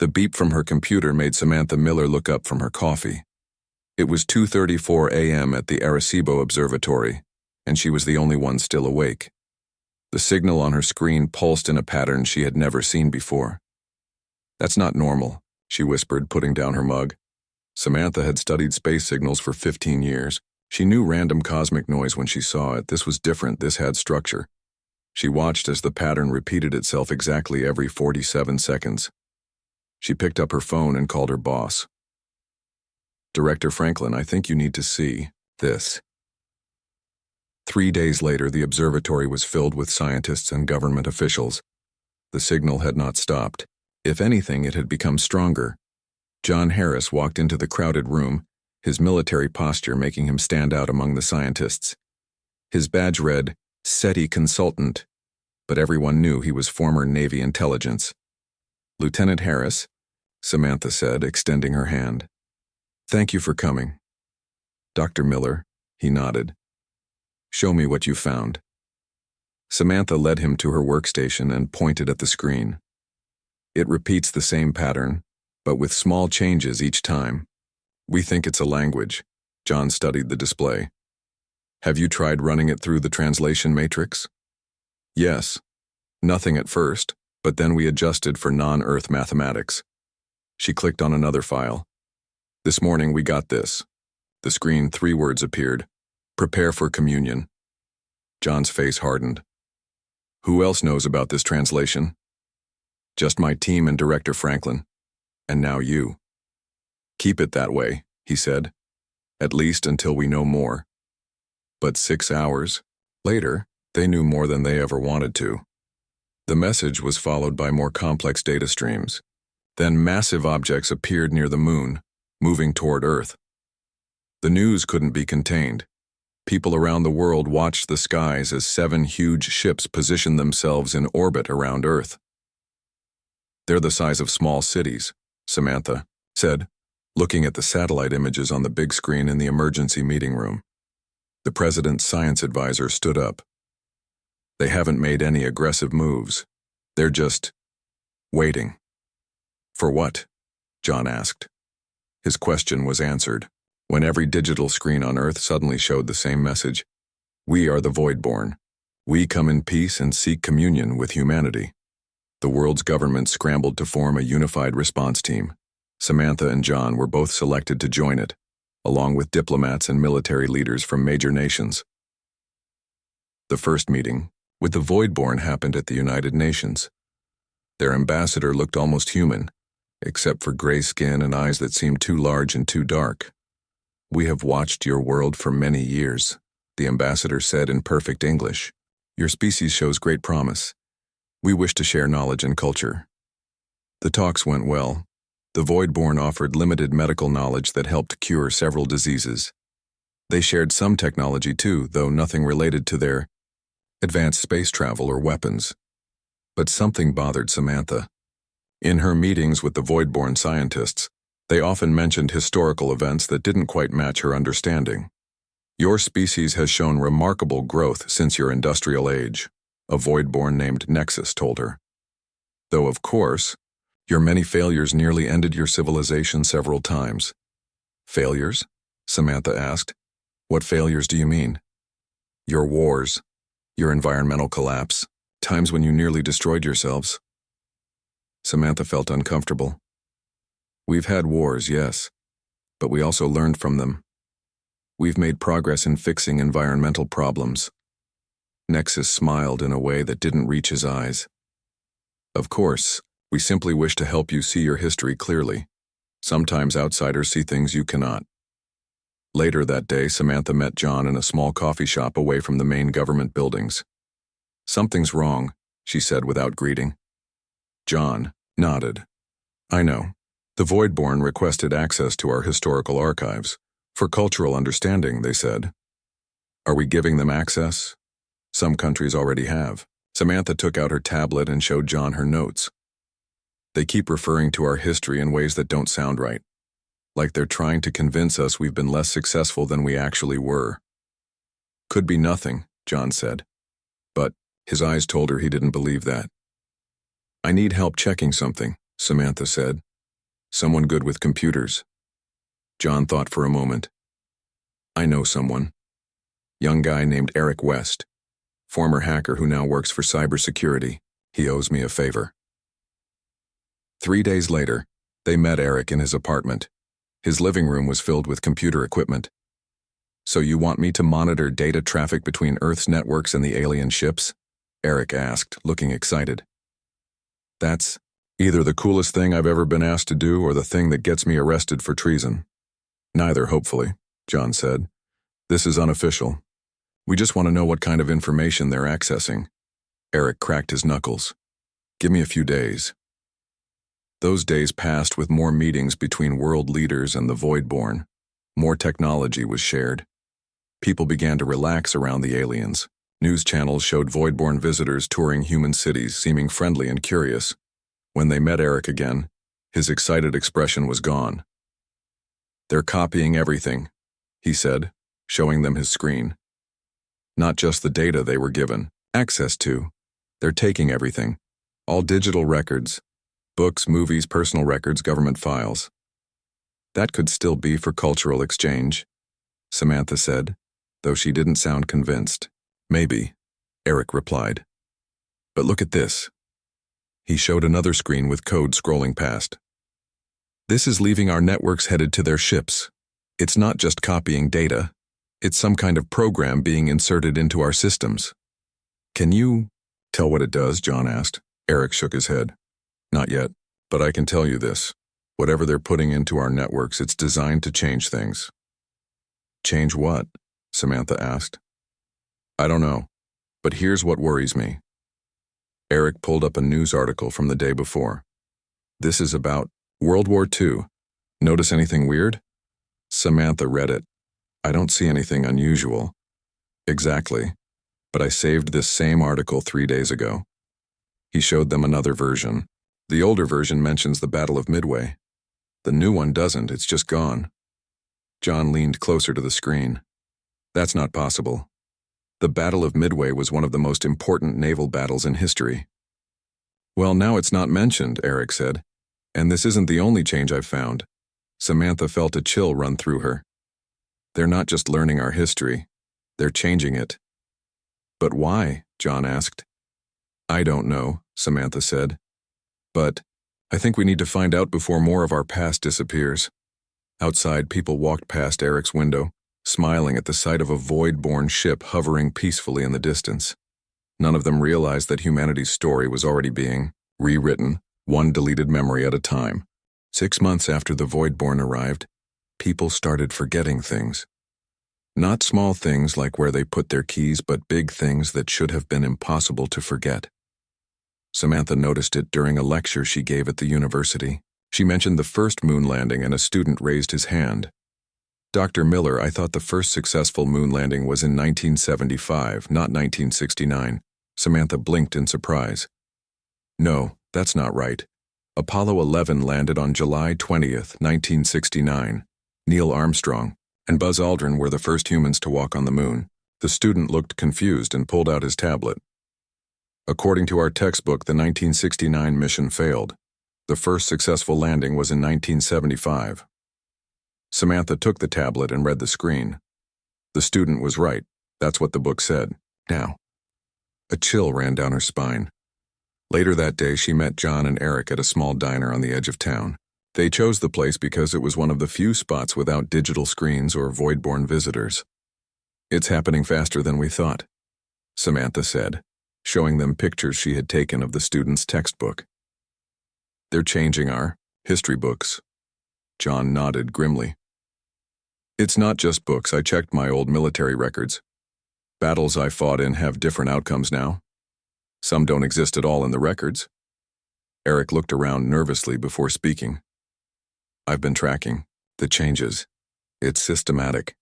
The beep from her computer made Samantha Miller look up from her coffee. It was 2:34 a.m. at the Arecibo Observatory, and she was the only one still awake. The signal on her screen pulsed in a pattern she had never seen before. "That's not normal," she whispered, putting down her mug. Samantha had studied space signals for 15 years. She knew random cosmic noise when she saw it. This was different. This had structure. She watched as the pattern repeated itself exactly every 47 seconds. She picked up her phone and called her boss. "Director Franklin, I think you need to see this." 3 days later, the observatory was filled with scientists and government officials. The signal had not stopped. If anything, it had become stronger. John Harris walked into the crowded room, his military posture making him stand out among the scientists. His badge read, SETI Consultant, but everyone knew he was former Navy intelligence. "Lieutenant Harris," Samantha said, extending her hand. "Thank you for coming." "Dr. Miller," he nodded. "Show me what you found." Samantha led him to her workstation and pointed at the screen. "It repeats the same pattern, but with small changes each time. We think it's a language." John studied the display. "Have you tried running it through the translation matrix?" "Yes. Nothing at first, but then we adjusted for non-Earth mathematics." She clicked on another file. "This morning we got this." The screen, 3 words appeared. "Prepare for communion." John's face hardened. "Who else knows about this translation?" "Just my team and Director Franklin. And now you." "Keep it that way," he said. "At least until we know more." But 6 hours later, they knew more than they ever wanted to. The message was followed by more complex data streams. Then massive objects appeared near the moon, moving toward Earth. The news couldn't be contained. People around the world watched the skies as 7 huge ships positioned themselves in orbit around Earth. "They're the size of small cities," Samantha said, looking at the satellite images on the big screen in the emergency meeting room. The president's science advisor stood up. "They haven't made any aggressive moves. They're just waiting." "For what?" John asked. His question was answered when every digital screen on Earth suddenly showed the same message. "We are the Voidborn. We come in peace and seek communion with humanity." The world's government scrambled to form a unified response team. Samantha and John were both selected to join it, along with diplomats and military leaders from major nations. The first meeting with the Voidborn happened at the United Nations. Their ambassador looked almost human, except for gray skin and eyes that seemed too large and too dark. "We have watched your world for many years," the ambassador said in perfect English. "Your species shows great promise. We wish to share knowledge and culture." The talks went well. The Voidborn offered limited medical knowledge that helped cure several diseases. They shared some technology too, though nothing related to their advanced space travel or weapons. But something bothered Samantha. In her meetings with the Voidborn scientists, they often mentioned historical events that didn't quite match her understanding. "Your species has shown remarkable growth since your industrial age," a Voidborn named Nexus told her. "Though, of course, your many failures nearly ended your civilization several times." "Failures?" Samantha asked. "What failures do you mean?" "Your wars, your environmental collapse, times when you nearly destroyed yourselves." Samantha felt uncomfortable. "We've had wars, yes, but we also learned from them. We've made progress in fixing environmental problems." Nexus smiled in a way that didn't reach his eyes. "Of course, we simply wish to help you see your history clearly. Sometimes outsiders see things you cannot." Later that day, Samantha met John in a small coffee shop away from the main government buildings. "Something's wrong," she said without greeting. John nodded. "I know. The Voidborn requested access to our historical archives. For cultural understanding, they said." "Are we giving them access?" "Some countries already have." Samantha took out her tablet and showed John her notes. "They keep referring to our history in ways that don't sound right. Like they're trying to convince us we've been less successful than we actually were." "Could be nothing," John said. But his eyes told her he didn't believe that. "I need help checking something," Samantha said. Someone good with computers. John thought for a moment. I know someone. Young guy named Eric West. Former hacker who now works for cybersecurity. He owes me a favor. 3 days later, they met Eric in his apartment. His living room was filled with computer equipment. So you want me to monitor data traffic between Earth's networks and the alien ships? Eric asked, looking excited. That's either the coolest thing I've ever been asked to do or the thing that gets me arrested for treason. Neither, hopefully, John said. This is unofficial. We just want to know what kind of information they're accessing. Eric cracked his knuckles. Give me a few days. Those days passed with more meetings between world leaders and the Voidborn. More technology was shared. People began to relax around the aliens. News channels showed Voidborn visitors touring human cities, seeming friendly and curious. When they met Eric again, his excited expression was gone. They're copying everything, he said, showing them his screen. Not just the data they were given access to. They're taking everything. All digital records. Books, movies, personal records, government files. That could still be for cultural exchange, Samantha said, though she didn't sound convinced. Maybe, Eric replied. But look at this. He showed another screen with code scrolling past. This is leaving our networks headed to their ships. It's not just copying data. It's some kind of program being inserted into our systems. Can you tell what it does? John asked. Eric shook his head. Not yet, but I can tell you this. Whatever they're putting into our networks, it's designed to change things. Change what? Samantha asked. I don't know, but here's what worries me. Eric pulled up a news article from the day before. This is about World War II. Notice anything weird? Samantha read it. I don't see anything unusual. Exactly, but I saved this same article 3 days ago. He showed them another version. The older version mentions the Battle of Midway. The new one doesn't, it's just gone. John leaned closer to the screen. That's not possible. The Battle of Midway was one of the most important naval battles in history. Well, now it's not mentioned, Eric said. And this isn't the only change I've found. Samantha felt a chill run through her. They're not just learning our history. They're changing it. But why? John asked. I don't know, Samantha said. But I think we need to find out before more of our past disappears. Outside, people walked past Eric's window, smiling at the sight of a void-born ship hovering peacefully in the distance. None of them realized that humanity's story was already being rewritten, one deleted memory at a time. 6 months after the Voidborn arrived, people started forgetting things. Not small things like where they put their keys, but big things that should have been impossible to forget. Samantha noticed it during a lecture she gave at the university. She mentioned the first moon landing and a student raised his hand. Dr. Miller, I thought the first successful moon landing was in 1975, not 1969. Samantha blinked in surprise. No, that's not right. Apollo 11 landed on July 20th, 1969. Neil Armstrong and Buzz Aldrin were the first humans to walk on the moon. The student looked confused and pulled out his tablet. According to our textbook, the 1969 mission failed. The first successful landing was in 1975. Samantha took the tablet and read the screen. The student was right. That's what the book said. Now, a chill ran down her spine. Later that day, she met John and Eric at a small diner on the edge of town. They chose the place because it was one of the few spots without digital screens or voidborn visitors. It's happening faster than we thought, Samantha said, showing them pictures she had taken of the student's textbook. They're changing our history books. John nodded grimly. It's not just books. I checked my old military records. Battles I fought in have different outcomes now. Some don't exist at all in the records. Eric looked around nervously before speaking. I've been tracking the changes. It's systematic.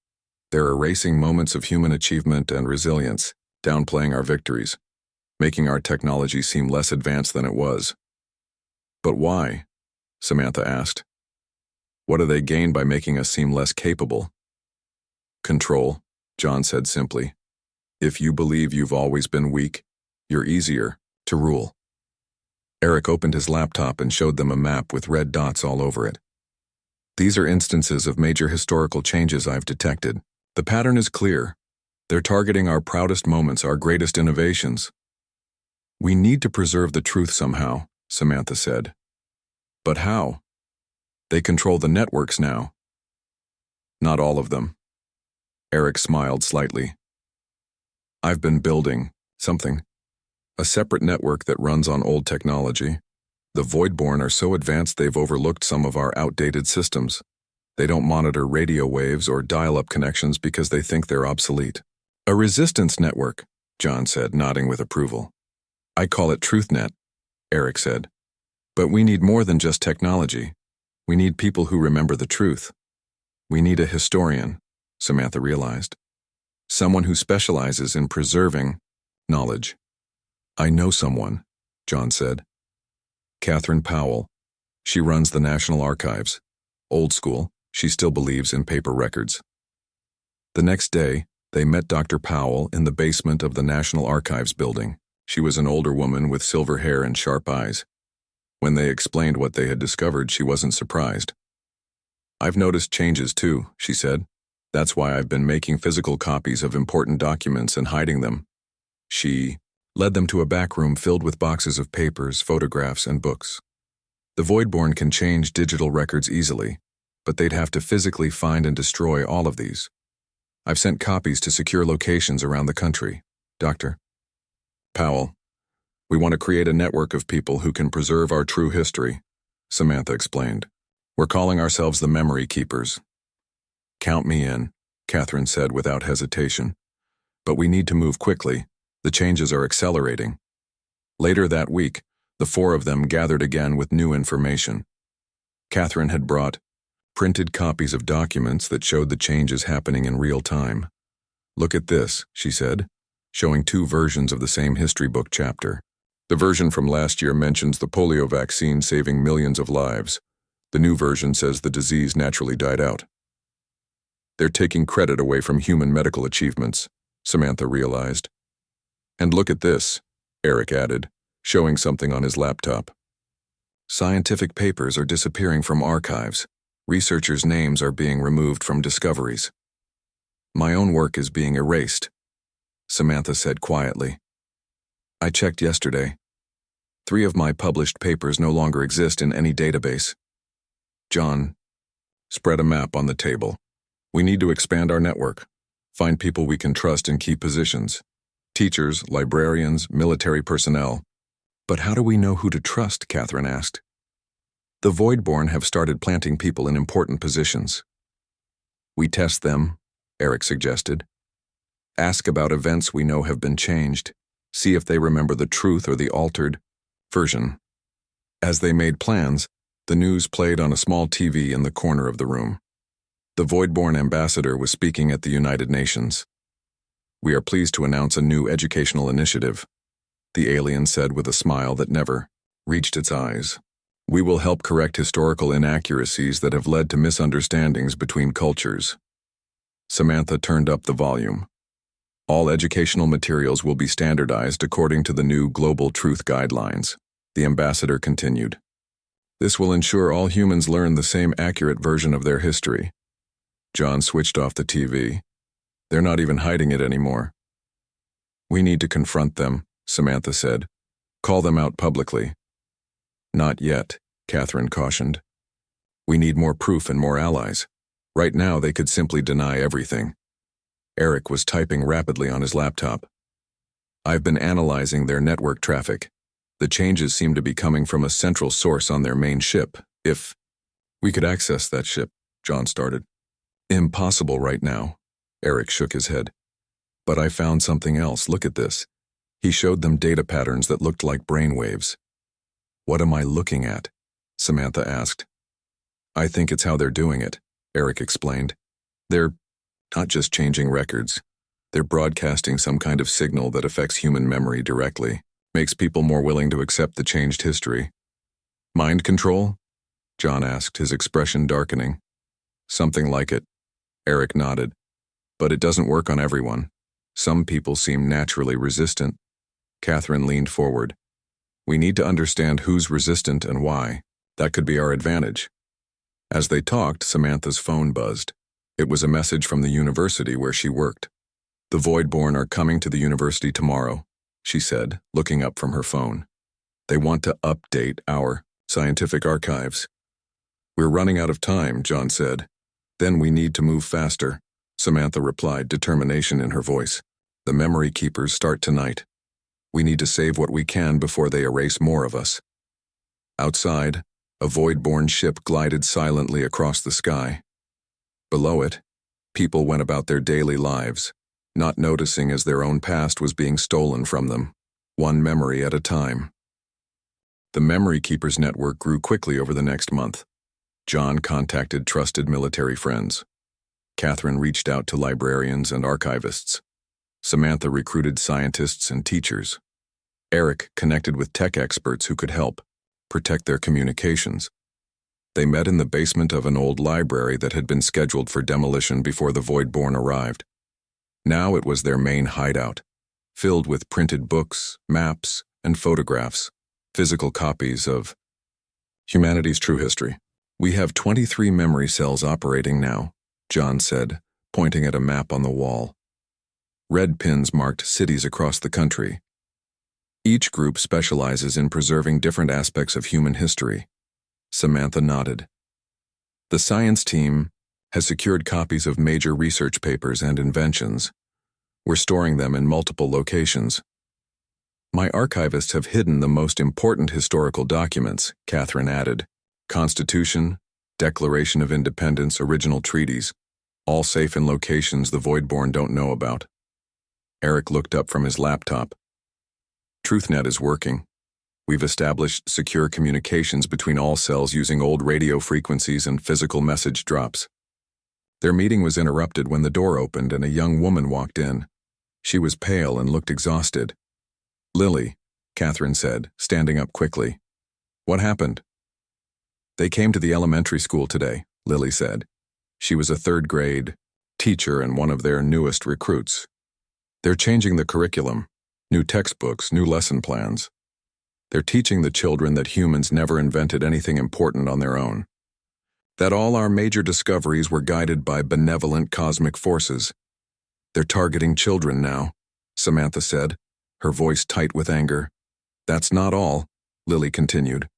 They're erasing moments of human achievement and resilience, downplaying our victories, making our technology seem less advanced than it was. But why? Samantha asked. What do they gain by making us seem less capable? Control, John said simply. If you believe you've always been weak, you're easier to rule. Eric opened his laptop and showed them a map with red dots all over it. These are instances of major historical changes I've detected. The pattern is clear. They're targeting our proudest moments, our greatest innovations. We need to preserve the truth somehow, Samantha said. But how? They control the networks now. Not all of them. Eric smiled slightly. I've been building something. A separate network that runs on old technology. The Voidborn are so advanced they've overlooked some of our outdated systems. They don't monitor radio waves or dial-up connections because they think they're obsolete. A resistance network, John said, nodding with approval. I call it TruthNet, Eric said. But we need more than just technology. We need people who remember the truth. We need a historian, Samantha realized. Someone who specializes in preserving knowledge. I know someone, John said. Catherine Powell. She runs the National Archives. Old school, she still believes in paper records. The next day, they met Dr. Powell in the basement of the National Archives building. She was an older woman with silver hair and sharp eyes. When they explained what they had discovered, she wasn't surprised. I've noticed changes too, she said. That's why I've been making physical copies of important documents and hiding them. She led them to a back room filled with boxes of papers, photographs, and books. The Voidborn can change digital records easily, but they'd have to physically find and destroy all of these. I've sent copies to secure locations around the country. Dr. Powell, we want to create a network of people who can preserve our true history, Samantha explained. We're calling ourselves the Memory Keepers. Count me in, Catherine said without hesitation. But we need to move quickly. The changes are accelerating. Later that week, the four of them gathered again with new information. Catherine had brought printed copies of documents that showed the changes happening in real time. Look at this, she said, showing two versions of the same history book chapter. The version from last year mentions the polio vaccine saving millions of lives. The new version says the disease naturally died out. They're taking credit away from human medical achievements, Samantha realized. And look at this, Eric added, showing something on his laptop. Scientific papers are disappearing from archives. Researchers' names are being removed from discoveries. My own work is being erased, Samantha said quietly. I checked yesterday. 3 of my published papers no longer exist in any database. John spread a map on the table. We need to expand our network, find people we can trust in key positions. Teachers, librarians, military personnel. But how do we know who to trust? Catherine asked. The Voidborn have started planting people in important positions. We test them, Eric suggested. Ask about events we know have been changed. See if they remember the truth or the altered version. As they made plans, the news played on a small TV in the corner of the room. The Voidborn ambassador was speaking at the United Nations. We are pleased to announce a new educational initiative, the alien said with a smile that never reached its eyes. We will help correct historical inaccuracies that have led to misunderstandings between cultures. Samantha turned up the volume. All educational materials will be standardized according to the new Global Truth Guidelines, the ambassador continued. This will ensure all humans learn the same accurate version of their history. John switched off the TV. They're not even hiding it anymore. We need to confront them, Samantha said. Call them out publicly. Not yet, Catherine cautioned. We need more proof and more allies. Right now they could simply deny everything. Eric was typing rapidly on his laptop. I've been analyzing their network traffic. The changes seem to be coming from a central source on their main ship. If we could access that ship, John started. Impossible right now. Eric shook his head. But I found something else. Look at this. He showed them data patterns that looked like brainwaves. What am I looking at? Samantha asked. I think it's how they're doing it, Eric explained. They're not just changing records. They're broadcasting some kind of signal that affects human memory directly, makes people more willing to accept the changed history. Mind control? John asked, his expression darkening. Something like it. Eric nodded. But it doesn't work on everyone. Some people seem naturally resistant. Catherine leaned forward. We need to understand who's resistant and why. That could be our advantage. As they talked, Samantha's phone buzzed. It was a message from the university where she worked. The Voidborn are coming to the university tomorrow, she said, looking up from her phone. They want to update our scientific archives. We're running out of time, John said. Then we need to move faster, Samantha replied, determination in her voice. The memory keepers start tonight. We need to save what we can before they erase more of us. Outside, a Voidborn ship glided silently across the sky. Below it, people went about their daily lives, not noticing as their own past was being stolen from them, one memory at a time. The Memory Keepers network grew quickly over the next month. John contacted trusted military friends. Catherine reached out to librarians and archivists. Samantha recruited scientists and teachers. Eric connected with tech experts who could help protect their communications. They met in the basement of an old library that had been scheduled for demolition before the Voidborn arrived. Now it was their main hideout, filled with printed books, maps, and photographs, physical copies of humanity's true history. We have 23 memory cells operating now, John said, pointing at a map on the wall. Red pins marked cities across the country. Each group specializes in preserving different aspects of human history. Samantha nodded. The science team has secured copies of major research papers and inventions. We're storing them in multiple locations. My archivists have hidden the most important historical documents, Catherine added. Constitution, Declaration of Independence, original treaties, all safe in locations the Voidborn don't know about. Eric looked up from his laptop. TruthNet is working. We've established secure communications between all cells using old radio frequencies and physical message drops. Their meeting was interrupted when the door opened and a young woman walked in. She was pale and looked exhausted. Lily, Catherine said, standing up quickly. What happened? They came to the elementary school today, Lily said. She was a third-grade teacher and one of their newest recruits. They're changing the curriculum, new textbooks, new lesson plans. They're teaching the children that humans never invented anything important on their own. That all our major discoveries were guided by benevolent cosmic forces. They're targeting children now, Samantha said, her voice tight with anger. That's not all, Lily continued.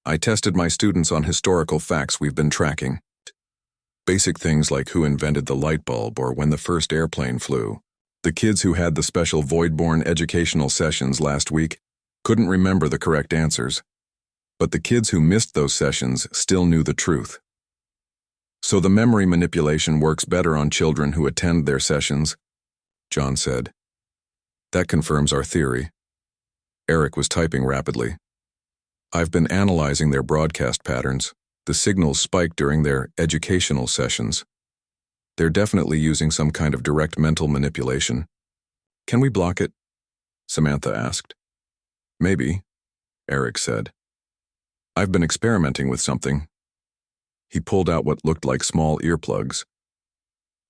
I tested my students on historical facts we've been tracking. Basic things like who invented the light bulb or when the first airplane flew. The kids who had the special Voidborn educational sessions last week couldn't remember the correct answers, but the kids who missed those sessions still knew the truth. So the memory manipulation works better on children who attend their sessions, John said. That confirms our theory. Eric was typing rapidly. I've been analyzing their broadcast patterns. The signals spike during their educational sessions. They're definitely using some kind of direct mental manipulation. Can we block it? Samantha asked. Maybe, Eric said. I've been experimenting with something. He pulled out what looked like small earplugs.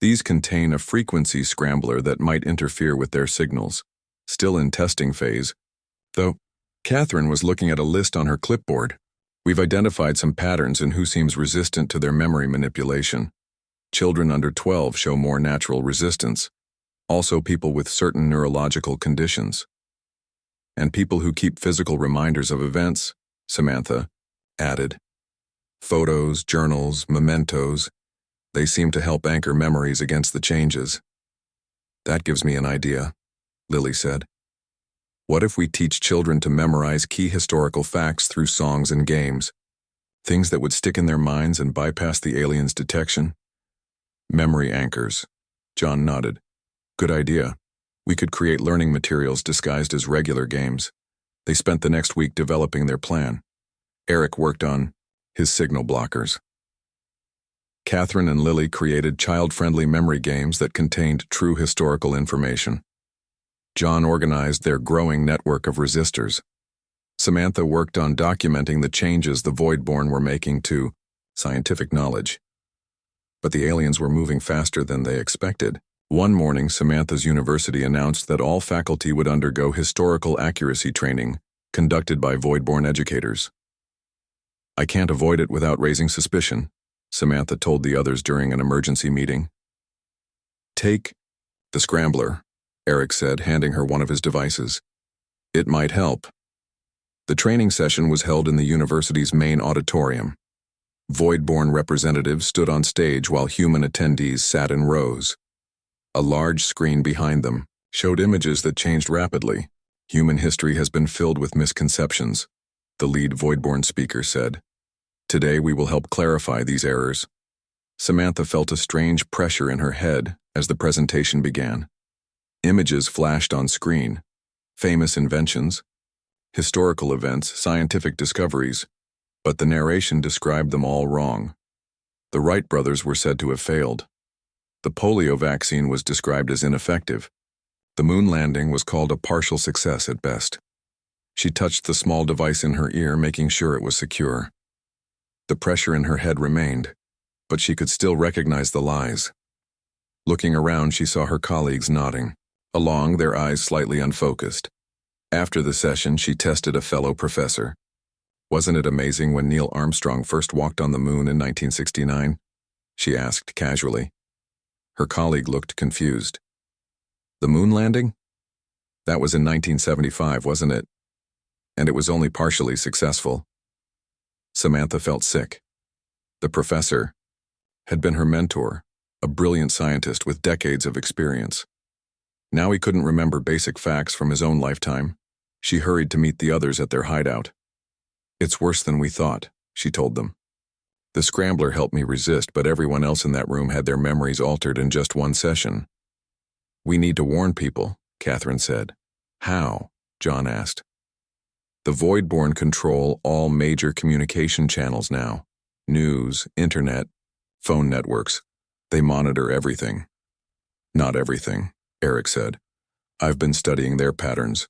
These contain a frequency scrambler that might interfere with their signals, still in testing phase. Though, Catherine was looking at a list on her clipboard. We've identified some patterns in who seems resistant to their memory manipulation. Children under 12 show more natural resistance. Also people with certain neurological conditions. And people who keep physical reminders of events, Samantha added. Photos, journals, mementos, they seem to help anchor memories against the changes. That gives me an idea, Lily said. What if we teach children to memorize key historical facts through songs and games? Things that would stick in their minds and bypass the aliens' detection? Memory anchors. John nodded. Good idea. We could create learning materials disguised as regular games. They spent the next week developing their plan. Eric worked on his signal blockers. Catherine and Lily created child-friendly memory games that contained true historical information. John organized their growing network of resistors. Samantha worked on documenting the changes the Voidborn were making to scientific knowledge. But the aliens were moving faster than they expected. One morning, Samantha's university announced that all faculty would undergo historical accuracy training conducted by void-born educators. I can't avoid it without raising suspicion, Samantha told the others during an emergency meeting. Take the scrambler, Eric said, handing her one of his devices. It might help. The training session was held in the university's main auditorium. Void-born representatives stood on stage while human attendees sat in rows. A large screen behind them showed images that changed rapidly. Human history has been filled with misconceptions, the lead Void-born speaker said. Today we will help clarify these errors. Samantha felt a strange pressure in her head as the presentation began. Images flashed on screen. Famous inventions, historical events, scientific discoveries, but the narration described them all wrong. The Wright brothers were said to have failed. The polio vaccine was described as ineffective. The moon landing was called a partial success at best. She touched the small device in her ear, making sure it was secure. The pressure in her head remained, but she could still recognize the lies. Looking around, she saw her colleagues nodding, along, their eyes slightly unfocused. After the session, she tested a fellow professor. Wasn't it amazing when Neil Armstrong first walked on the moon in 1969? She asked casually. Her colleague looked confused. The moon landing? That was in 1975, wasn't it? And it was only partially successful. Samantha felt sick. The professor had been her mentor, a brilliant scientist with decades of experience. Now he couldn't remember basic facts from his own lifetime. She hurried to meet the others at their hideout. It's worse than we thought, she told them. The scrambler helped me resist, but everyone else in that room had their memories altered in just one session. We need to warn people, Catherine said. How? John asked. The Void-born control all major communication channels now. News, internet, phone networks. They monitor everything. Not everything, Eric said. I've been studying their patterns.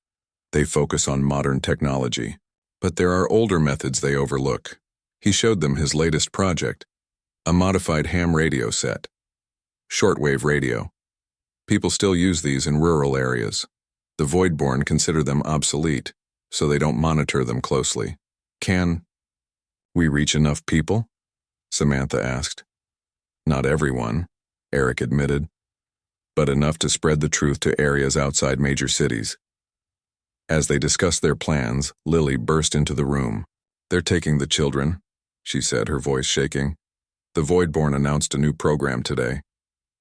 They focus on modern technology, but there are older methods they overlook. He showed them his latest project, a modified ham radio set. Shortwave radio. People still use these in rural areas. The Void-born consider them obsolete, so they don't monitor them closely. Can we reach enough people? Samantha asked. Not everyone, Eric admitted, but enough to spread the truth to areas outside major cities. As they discussed their plans, Lily burst into the room. They're taking the children, she said, her voice shaking. The Void-born announced a new program today.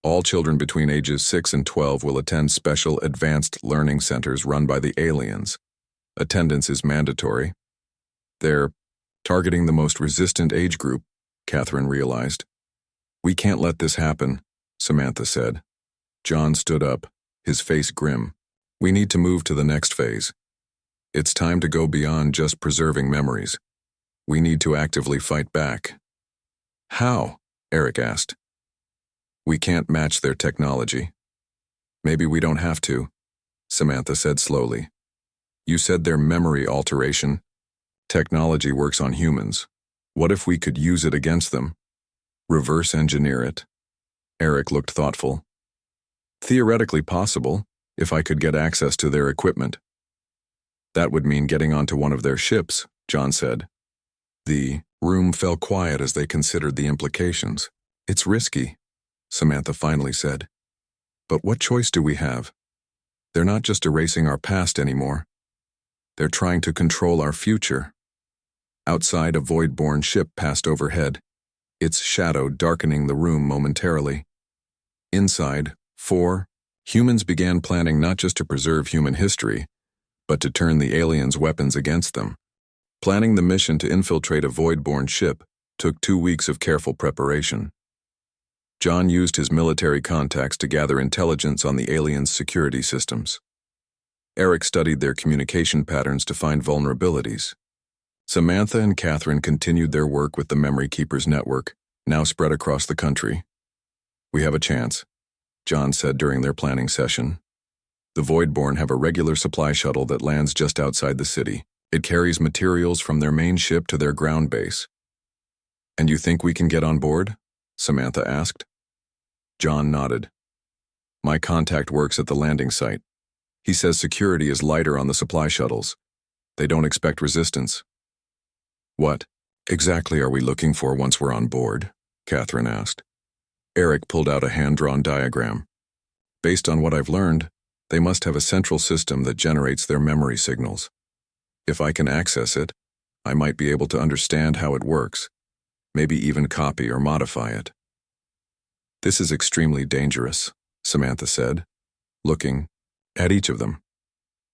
All children between ages 6 and 12 will attend special advanced learning centers run by the aliens. Attendance is mandatory. They're targeting the most resistant age group, Catherine realized. We can't let this happen, Samantha said. John stood up, his face grim. We need to move to the next phase. It's time to go beyond just preserving memories. We need to actively fight back. How? Eric asked. We can't match their technology. Maybe we don't have to, Samantha said slowly. You said their memory alteration. Technology works on humans. What if we could use it against them? Reverse engineer it. Eric looked thoughtful. Theoretically possible, if I could get access to their equipment. That would mean getting onto one of their ships, John said. The room fell quiet as they considered the implications. It's risky, Samantha finally said. But what choice do we have? They're not just erasing our past anymore. They're trying to control our future. Outside, a Void-born ship passed overhead, its shadow darkening the room momentarily. Inside, 4 humans began planning not just to preserve human history, but to turn the aliens' weapons against them. Planning the mission to infiltrate a Void-born ship took 2 weeks of careful preparation. John used his military contacts to gather intelligence on the aliens' security systems. Eric studied their communication patterns to find vulnerabilities. Samantha and Catherine continued their work with the Memory Keepers network, now spread across the country. We have a chance, John said during their planning session. The Void-born have a regular supply shuttle that lands just outside the city. It carries materials from their main ship to their ground base. And you think we can get on board? Samantha asked. John nodded. My contact works at the landing site. He says security is lighter on the supply shuttles. They don't expect resistance. What exactly are we looking for once we're on board? Catherine asked. Eric pulled out a hand-drawn diagram. Based on what I've learned, they must have a central system that generates their memory signals. If I can access it, I might be able to understand how it works, maybe even copy or modify it. This is extremely dangerous, Samantha said, looking at each of them.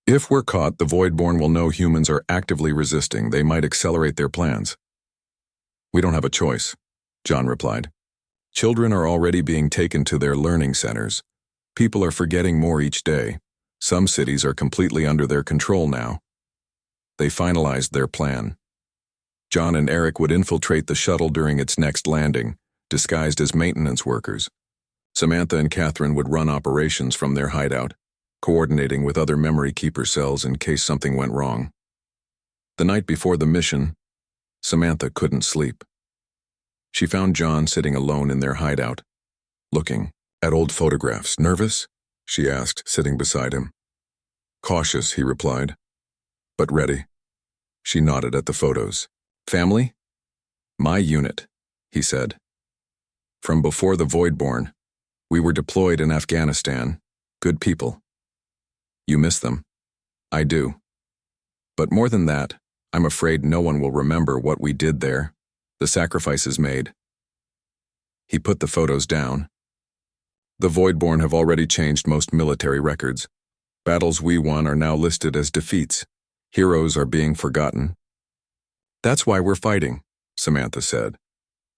If we're caught, the Voidborn will know humans are actively resisting. They might accelerate their plans. We don't have a choice, John replied. Children are already being taken to their learning centers. People are forgetting more each day. Some cities are completely under their control now. They finalized their plan. John and Eric would infiltrate the shuttle during its next landing, disguised as maintenance workers. Samantha and Catherine would run operations from their hideout, coordinating with other memory keeper cells in case something went wrong. The night before the mission, Samantha couldn't sleep. She found John sitting alone in their hideout, looking at old photographs. Nervous? She asked, sitting beside him. Cautious, he replied, but ready. She nodded at the photos. Family? My unit, he said. From before the Voidborn, we were deployed in Afghanistan. Good people. You miss them. I do. But more than that, I'm afraid no one will remember what we did there, the sacrifices made. He put the photos down. The Voidborn have already changed most military records. Battles we won are now listed as defeats. Heroes are being forgotten. That's why we're fighting, Samantha said.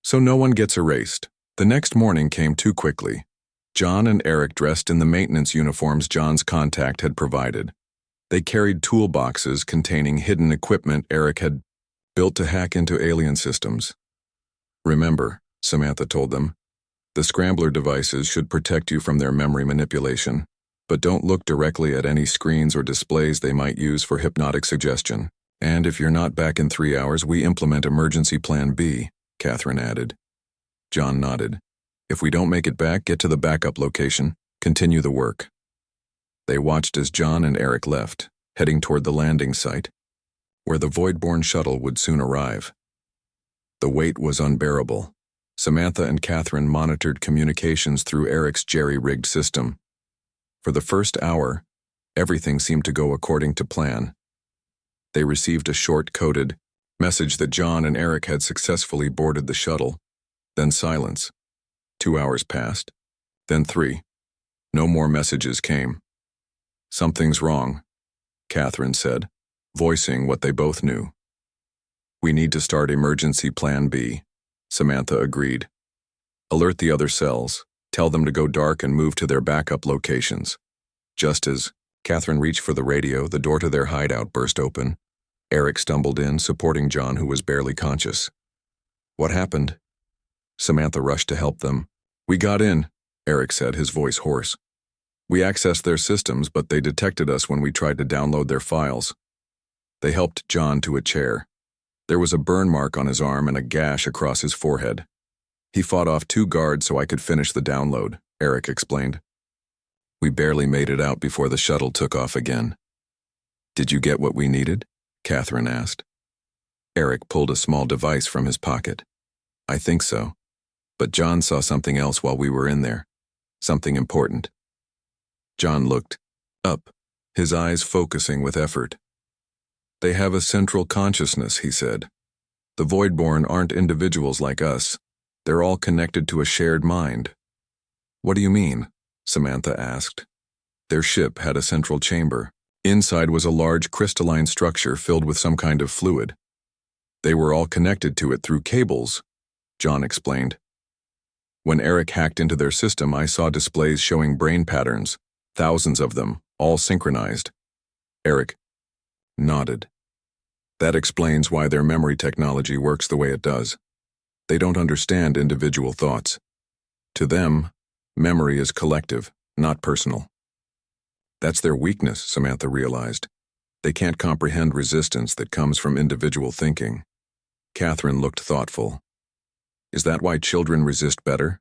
So no one gets erased. The next morning came too quickly. John and Eric dressed in the maintenance uniforms John's contact had provided. They carried toolboxes containing hidden equipment Eric had built to hack into alien systems. Remember, Samantha told them, the scrambler devices should protect you from their memory manipulation, but don't look directly at any screens or displays they might use for hypnotic suggestion. And if you're not back in 3 hours, we implement emergency plan B, Catherine added. John nodded. If we don't make it back, get to the backup location. Continue the work. They watched as John and Eric left, heading toward the landing site, where the Voidborn shuttle would soon arrive. The wait was unbearable. Samantha and Catherine monitored communications through Eric's jerry-rigged system. For the first hour, everything seemed to go according to plan. They received a short-coded message that John and Eric had successfully boarded the shuttle. Then silence. 2 hours passed. Then 3. No more messages came. Something's wrong, Catherine said, voicing what they both knew. We need to start emergency plan B, Samantha agreed. Alert the other cells. Tell them to go dark and move to their backup locations. Just as Catherine reached for the radio, the door to their hideout burst open. Eric stumbled in, supporting John, who was barely conscious. What happened? Samantha rushed to help them. We got in, Eric said, his voice hoarse. We accessed their systems, but they detected us when we tried to download their files. They helped John to a chair. There was a burn mark on his arm and a gash across his forehead. He fought off 2 guards so I could finish the download, Eric explained. We barely made it out before the shuttle took off again. Did you get what we needed? Catherine asked. Eric pulled a small device from his pocket. I think so. But John saw something else while we were in there. Something important. John looked up, his eyes focusing with effort. They have a central consciousness, he said. The Voidborn aren't individuals like us. They're all connected to a shared mind. What do you mean? Samantha asked. Their ship had a central chamber. Inside was a large crystalline structure filled with some kind of fluid. They were all connected to it through cables, John explained. When Eric hacked into their system, I saw displays showing brain patterns, thousands of them, all synchronized. Eric nodded. That explains why their memory technology works the way it does. They don't understand individual thoughts. To them, memory is collective, not personal. That's their weakness, Samantha realized. They can't comprehend resistance that comes from individual thinking. Catherine looked thoughtful. Is that why children resist better?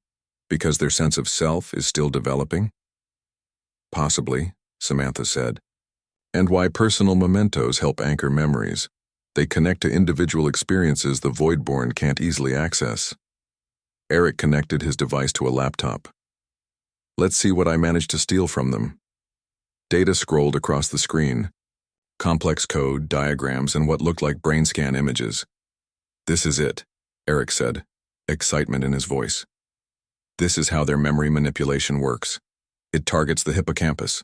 Because their sense of self is still developing? Possibly, Samantha said. and why personal mementos help anchor memories. They connect to individual experiences the Voidborn can't easily access. Eric connected his device to a laptop. Let's see what I managed to steal from them. Data scrolled across the screen. Complex code, diagrams, and what looked like brain scan images. This is it, Eric said, excitement in his voice. This is how their memory manipulation works. It targets the hippocampus,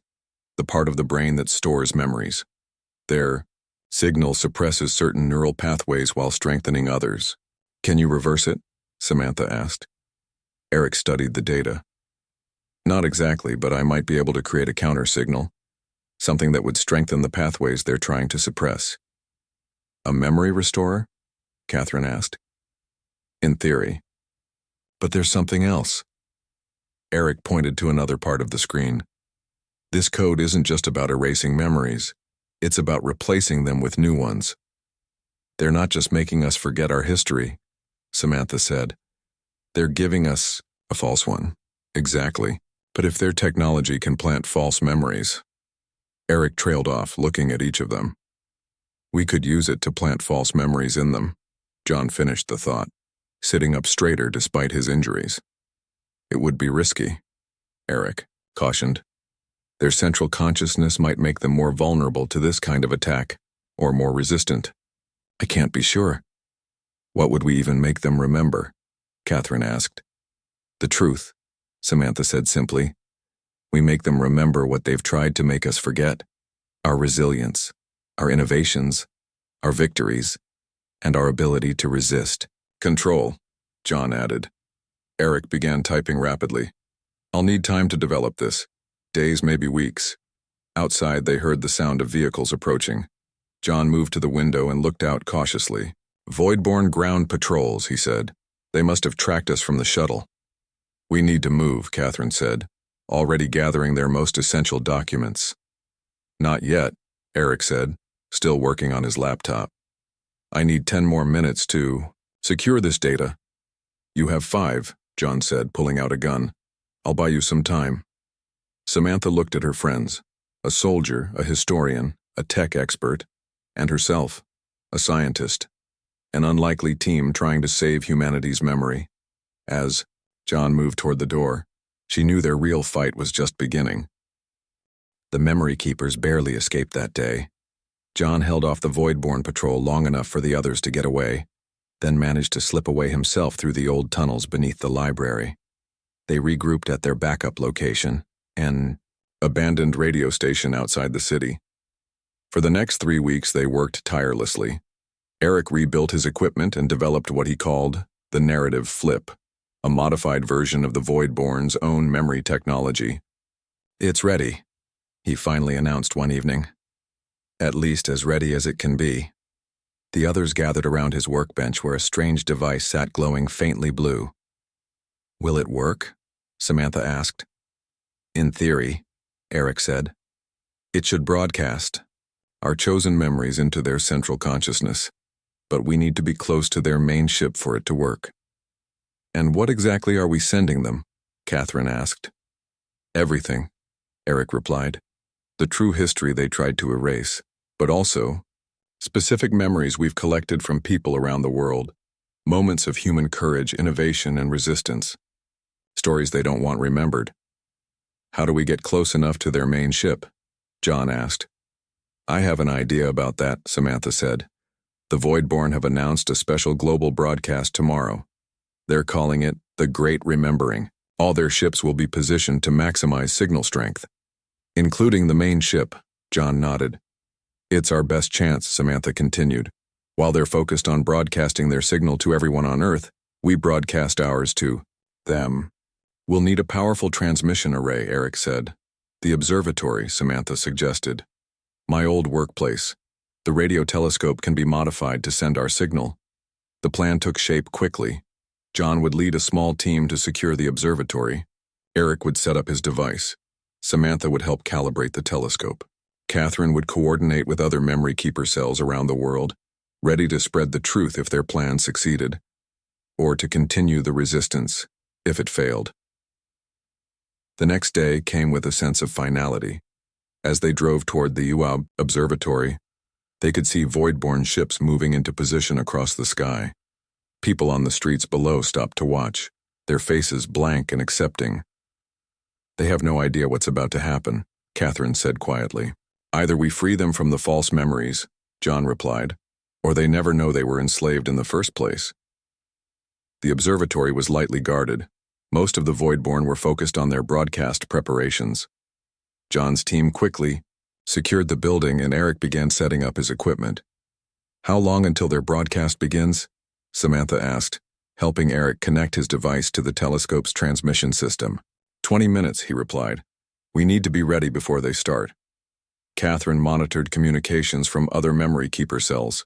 the part of the brain that stores memories. Their signal suppresses certain neural pathways while strengthening others. Can you reverse it? Samantha asked. Eric studied the data. Not exactly, but I might be able to create a counter signal, something that would strengthen the pathways they're trying to suppress. A memory restorer? Catherine asked. In theory. But there's something else. Eric pointed to another part of the screen. This code isn't just about erasing memories. It's about replacing them with new ones. They're not just making us forget our history, Samantha said. They're giving us a false one. Exactly. But if their technology can plant false memories... Eric trailed off, looking at each of them. We could use it to plant false memories in them. John finished the thought, sitting up straighter despite his injuries. It would be risky, Eric cautioned. Their central consciousness might make them more vulnerable to this kind of attack, or more resistant. I can't be sure. What would we even make them remember? Catherine asked. The truth, Samantha said simply. We make them remember what they've tried to make us forget. Our resilience, our innovations, our victories, and our ability to resist. Control, John added. Eric began typing rapidly. I'll need time to develop this. Days, maybe weeks. Outside, they heard the sound of vehicles approaching. John moved to the window and looked out cautiously. Voidborn ground patrols, he said. They must have tracked us from the shuttle. We need to move, Catherine said, already gathering their most essential documents. Not yet, Eric said, still working on his laptop. I need 10 more minutes to secure this data. You have 5, John said, pulling out a gun. I'll buy you some time. Samantha looked at her friends, a soldier, a historian, a tech expert, and herself, a scientist, an unlikely team trying to save humanity's memory. As John moved toward the door, she knew their real fight was just beginning. The memory keepers barely escaped that day. John held off the Voidborn patrol long enough for the others to get away, then managed to slip away himself through the old tunnels beneath the library. They regrouped at their backup location, an abandoned radio station outside the city. For the next 3 weeks, they worked tirelessly. Eric rebuilt his equipment and developed what he called the narrative flip, a modified version of the Voidborn's own memory technology. It's ready, he finally announced one evening. At least as ready as it can be. The others gathered around his workbench where a strange device sat glowing faintly blue. Will it work? Samantha asked. In theory, Eric said. It should broadcast our chosen memories into their central consciousness, but we need to be close to their main ship for it to work. And what exactly are we sending them? Catherine asked. Everything, Eric replied. The true history they tried to erase, but also specific memories we've collected from people around the world, moments of human courage, innovation, and resistance. Stories they don't want remembered. How do we get close enough to their main ship? John asked. I have an idea about that, Samantha said. The Voidborn have announced a special global broadcast tomorrow. They're calling it the Great Remembering. All their ships will be positioned to maximize signal strength. Including the main ship, John nodded. It's our best chance, Samantha continued. While they're focused on broadcasting their signal to everyone on Earth, we broadcast ours to them. We'll need a powerful transmission array, Eric said. The observatory, Samantha suggested. My old workplace. The radio telescope can be modified to send our signal. The plan took shape quickly. John would lead a small team to secure the observatory. Eric would set up his device. Samantha would help calibrate the telescope. Catherine would coordinate with other memory keeper cells around the world, ready to spread the truth if their plan succeeded, or to continue the resistance if it failed. The next day came with a sense of finality. As they drove toward the UAB observatory, they could see void-born ships moving into position across the sky. People on the streets below stopped to watch, their faces blank and accepting. "They have no idea what's about to happen," Catherine said quietly. "Either we free them from the false memories," John replied, "or they never know they were enslaved in the first place." The observatory was lightly guarded. Most of the void-born were focused on their broadcast preparations. John's team quickly secured the building and Eric began setting up his equipment. "How long until their broadcast begins?" Samantha asked, helping Eric connect his device to the telescope's transmission system. 20 minutes, he replied. "We need to be ready before they start." Catherine monitored communications from other memory keeper cells.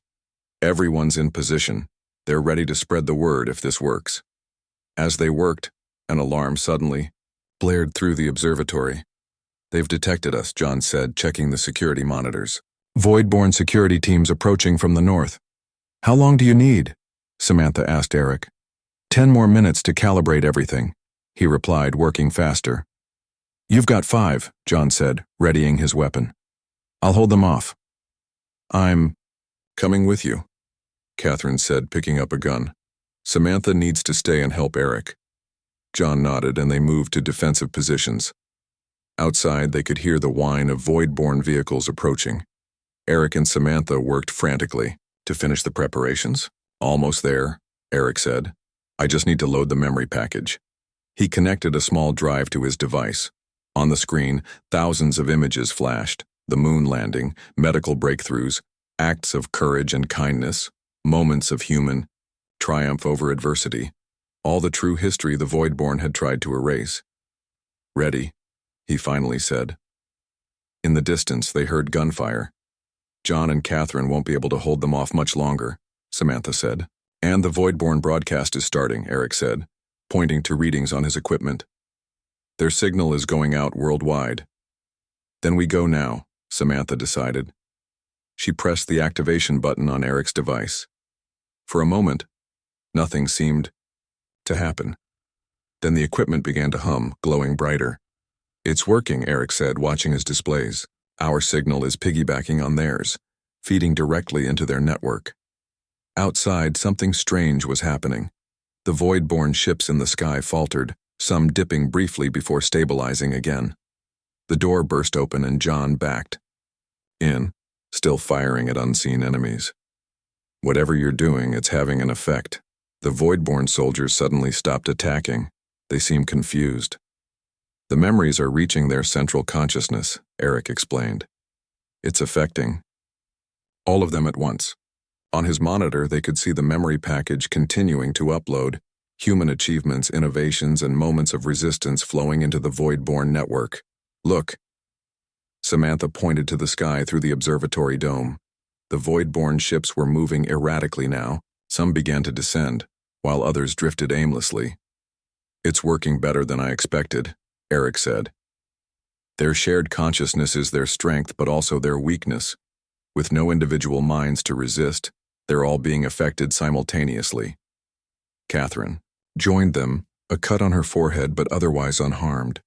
"Everyone's in position. They're ready to spread the word if this works." As they worked, an alarm suddenly blared through the observatory. "They've detected us," John said, checking the security monitors. "Void-born security teams approaching from the north." "How long do you need?" Samantha asked Eric. 10 more minutes to calibrate everything," he replied, working faster. "You've got 5, John said, readying his weapon. "I'll hold them off." "I'm coming with you," Catherine said, picking up a gun. "Samantha needs to stay and help Eric." John nodded and they moved to defensive positions. Outside, they could hear the whine of void-born vehicles approaching. Eric and Samantha worked frantically to finish the preparations. "Almost there," Eric said. "I just need to load the memory package." He connected a small drive to his device. On the screen, thousands of images flashed: the moon landing, medical breakthroughs, acts of courage and kindness, moments of human triumph over adversity, all the true history the void-born had tried to erase. "Ready," he finally said. In the distance, they heard gunfire. "John and Catherine won't be able to hold them off much longer," Samantha said. "And the void-born broadcast is starting," Eric said, pointing to readings on his equipment. "Their signal is going out worldwide." "Then we go now," Samantha decided. She pressed the activation button on Eric's device. For a moment, nothing seemed to happen. Then the equipment began to hum, glowing brighter. "It's working," Eric said, watching his displays. "Our signal is piggybacking on theirs, feeding directly into their network." Outside, something strange was happening. The void-born ships in the sky faltered, some dipping briefly before stabilizing again. The door burst open and John backed in, still firing at unseen enemies. "Whatever you're doing, it's having an effect." The void-born soldiers suddenly stopped attacking. They seemed confused. "The memories are reaching their central consciousness," Eric explained. "It's affecting all of them at once." On his monitor, they could see the memory package continuing to upload, human achievements, innovations, and moments of resistance flowing into the void-born network. "Look." Samantha pointed to the sky through the observatory dome. The void-born ships were moving erratically now. Some began to descend, while others drifted aimlessly. "It's working better than I expected," Eric said. "Their shared consciousness is their strength, but also their weakness. With no individual minds to resist, they're all being affected simultaneously." Catherine joined them, a cut on her forehead but otherwise unharmed.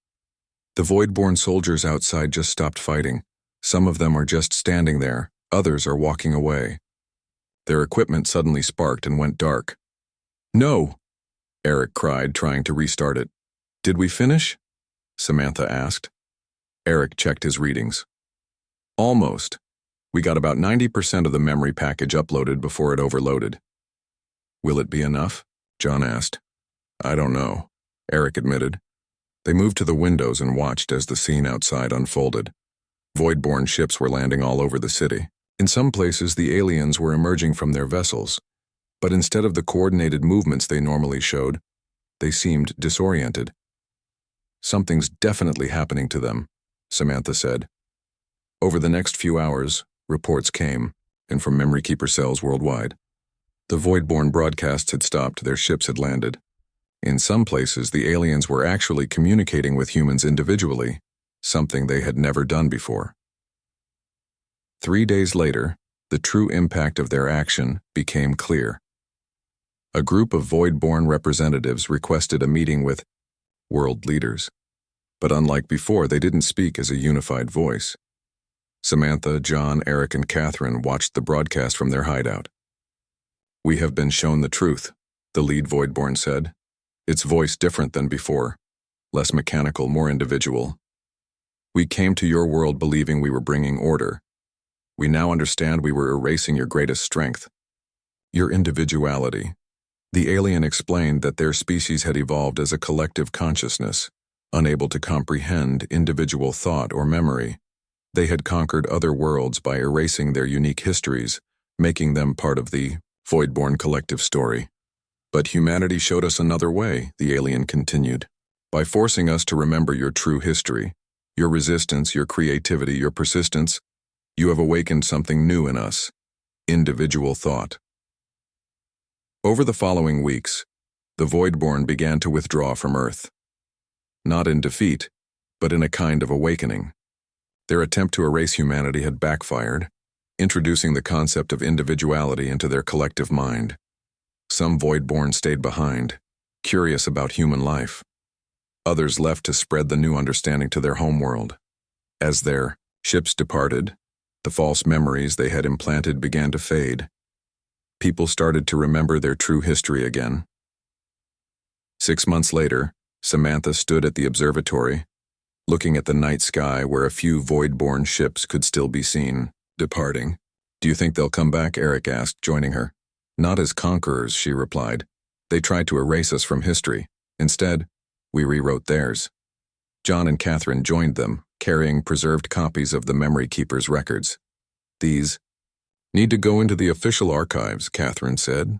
"The void-born soldiers outside just stopped fighting. Some of them are just standing there, others are walking away." Their equipment suddenly sparked and went dark. "No!" Eric cried, trying to restart it. "Did we finish?" Samantha asked. Eric checked his readings. "Almost. We got about 90% of the memory package uploaded before it overloaded." "Will it be enough?" John asked. "I don't know," Eric admitted. They moved to the windows and watched as the scene outside unfolded. Void-born ships were landing all over the city. In some places, the aliens were emerging from their vessels, but instead of the coordinated movements they normally showed, they seemed disoriented. "Something's definitely happening to them," Samantha said. Over the next few hours, reports came, and from memory keeper cells worldwide. The void-born broadcasts had stopped, their ships had landed. In some places, the aliens were actually communicating with humans individually, something they had never done before. 3 days later, the true impact of their action became clear. A group of void-born representatives requested a meeting with world leaders. But unlike before, they didn't speak as a unified voice. Samantha, John, Eric, and Catherine watched the broadcast from their hideout. "We have been shown the truth," the lead Voidborn said. Its voice different than before, less mechanical, more individual. "We came to your world believing we were bringing order. We now understand we were erasing your greatest strength, your individuality." The alien explained that their species had evolved as a collective consciousness, unable to comprehend individual thought or memory. They had conquered other worlds by erasing their unique histories, making them part of the Voidborn collective story. "But humanity showed us another way," the alien continued, "by forcing us to remember your true history, your resistance, your creativity, your persistence. You have awakened something new in us, individual thought." Over the following weeks, the Voidborn began to withdraw from Earth. Not in defeat, but in a kind of awakening. Their attempt to erase humanity had backfired, introducing the concept of individuality into their collective mind. Some Voidborn stayed behind, curious about human life. Others left to spread the new understanding to their homeworld. As their ships departed, the false memories they had implanted began to fade. People started to remember their true history again. 6 months later, Samantha stood at the observatory, looking at the night sky where a few Voidborn ships could still be seen, departing. "Do you think they'll come back?" Eric asked, joining her. "Not as conquerors," she replied. "They tried to erase us from history. Instead, we rewrote theirs." John and Catherine joined them, carrying preserved copies of the Memory Keeper's records. "These need to go into the official archives," Catherine said,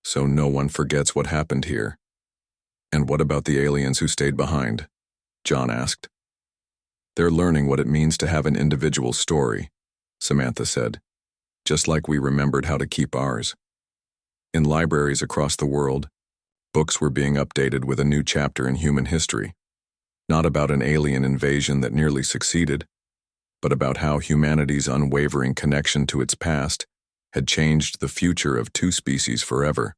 "so no one forgets what happened here." "And what about the aliens who stayed behind?" John asked. "They're learning what it means to have an individual story," Samantha said, "just like we remembered how to keep ours." In libraries across the world, books were being updated with a new chapter in human history, not about an alien invasion that nearly succeeded, but about how humanity's unwavering connection to its past had changed the future of two species forever.